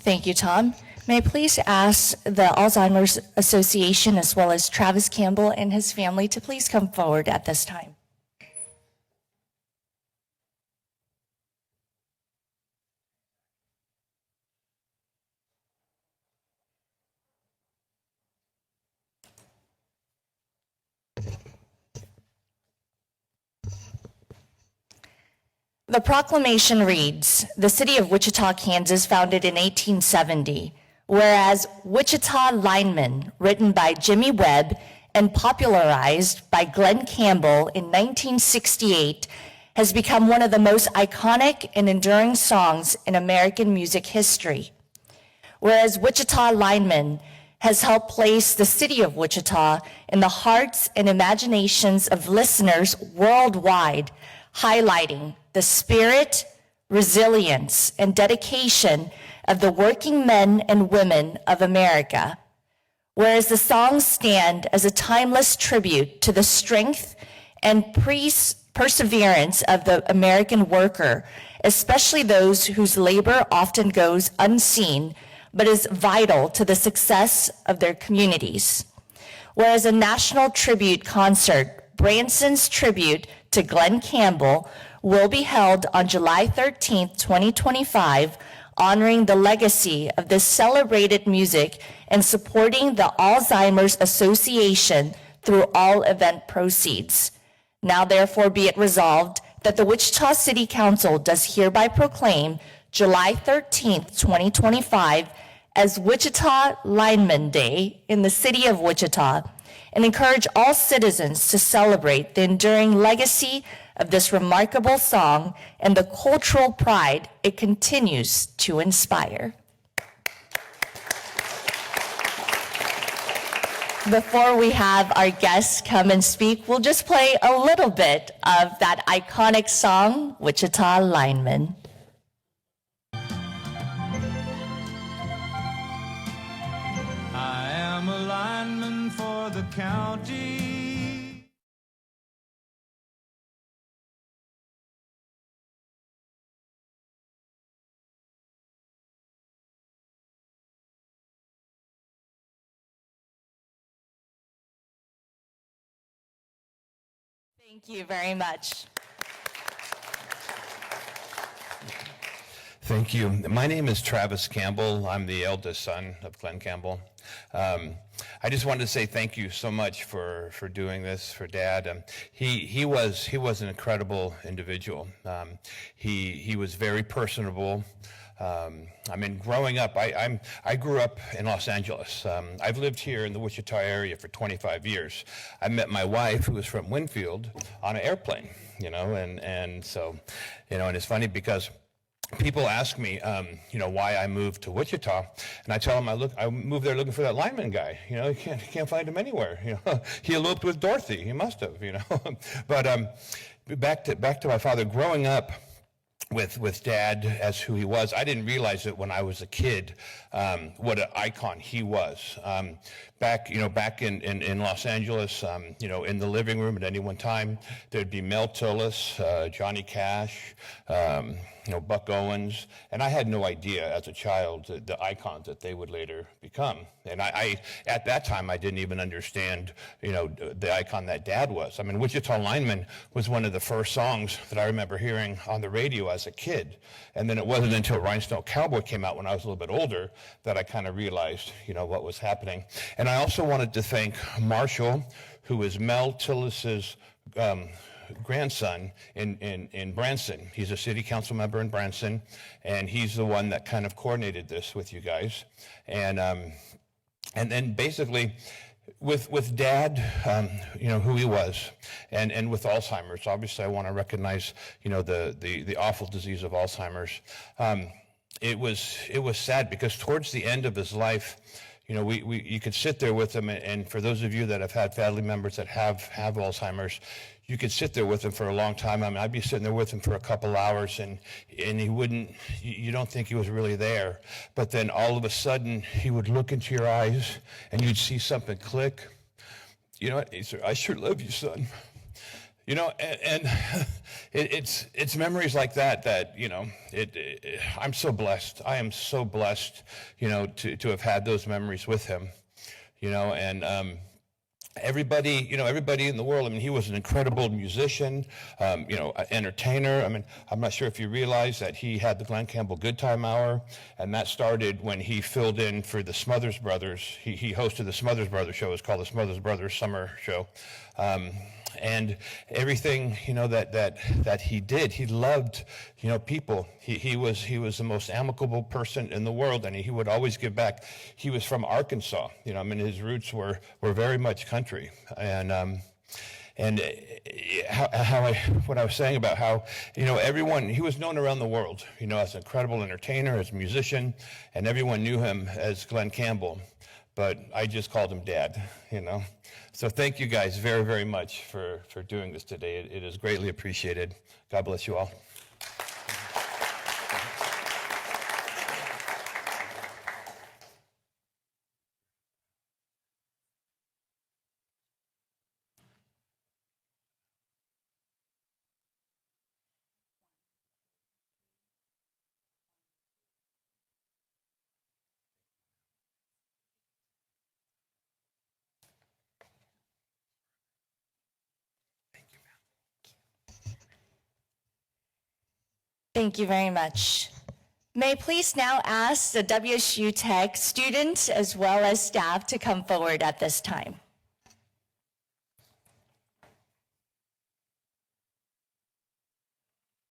Thank you, Tom. May I please ask the Alzheimer's Association as well as Travis Campbell and his family to please come forward at this time. The proclamation reads, the city of Wichita, Kansas, founded in 1870, whereas Wichita Lineman, written by Jimmy Webb and popularized by Glen Campbell in 1968, has become one of the most iconic and enduring songs in American music history. Whereas Wichita Lineman has helped place the city of Wichita in the hearts and imaginations of listeners worldwide, highlighting the spirit, resilience, and dedication of the working men and women of America. Whereas the songs stand as a timeless tribute to the strength and perseverance of the American worker, especially those whose labor often goes unseen, but is vital to the success of their communities. Whereas a national tribute concert, Branson's tribute to Glen Campbell, will be held on July 13th, 2025, honoring the legacy of this celebrated music and supporting the Alzheimer's Association through all event proceeds. Now therefore be it resolved that the Wichita City Council does hereby proclaim July 13th, 2025 as Wichita Lineman Day in the city of Wichita, and encourage all citizens to celebrate the enduring legacy of this remarkable song and the cultural pride it continues to inspire. Before we have our guests come and speak, we'll just play a little bit of that iconic song, Wichita Lineman. I am a lineman for the county. Thank you very much. Thank you. My name is Travis Campbell. I'm the eldest son of Glen Campbell. I just wanted to say thank you so much for doing this for Dad. He was an incredible individual. He was very personable. I mean, growing up, I grew up in Los Angeles. I've lived here in the Wichita area for 25 years. I met my wife, who was from Winfield, on an airplane, and so, and it's funny because people ask me, why I moved to Wichita, and I tell them I moved there looking for that lineman guy. You can't find him anywhere. He eloped with Dorothy. He must have. But back to my father. Growing up with Dad as who he was, I didn't realize it when I was a kid, what an icon he was. Back in Los Angeles, in the living room at any one time, there'd be Mel Tillis, Johnny Cash, Buck Owens, and I had no idea as a child the icons that they would later become. And I at that time, I didn't even understand, the icon that Dad was. I mean, Wichita Lineman was one of the first songs that I remember hearing on the radio as a kid. And then it wasn't until Rhinestone Cowboy came out when I was a little bit older that I kind of realized, what was happening. And I also wanted to thank Marshall, who is Mel Tillis's grandson in Branson. He's a city council member in Branson, and he's the one that kind of coordinated this with you guys. And then basically with Dad, who he was, and with Alzheimer's. Obviously, I want to recognize, the awful disease of Alzheimer's. It was sad because towards the end of his life, you could sit there with him, and for those of you that have had family members that have Alzheimer's, you could sit there with him for a long time. I mean, I'd be sitting there with him for a couple hours, and he wouldn't, you don't think he was really there. But then all of a sudden, he would look into your eyes, and you'd see something click. He said, "I sure love you, son." You know, and it's memories like that, you know, I'm so blessed. I am so blessed, you know, to have had those memories with him, you know, and everybody in the world, I mean, he was an incredible musician, you know, entertainer. I mean, I'm not sure if you realize that he had the Glen Campbell Good Time Hour, and that started when he filled in for the Smothers Brothers. He hosted the Smothers Brothers show. It's called the Smothers Brothers Summer Show. And everything, you know, that he did, he loved, you know, people. He was the most amicable person in the world, and he would always give back. He was from Arkansas, you know, I mean, his roots were very much country. And what I was saying about how, you know, everyone, he was known around the world, you know, as an incredible entertainer, as a musician, and everyone knew him as Glen Campbell. But I just called him Dad, you know. So thank you guys very, very much for doing this today. It is greatly appreciated. God bless you all. Thank you very much. May I please now ask the WSU Tech students as well as staff to come forward at this time.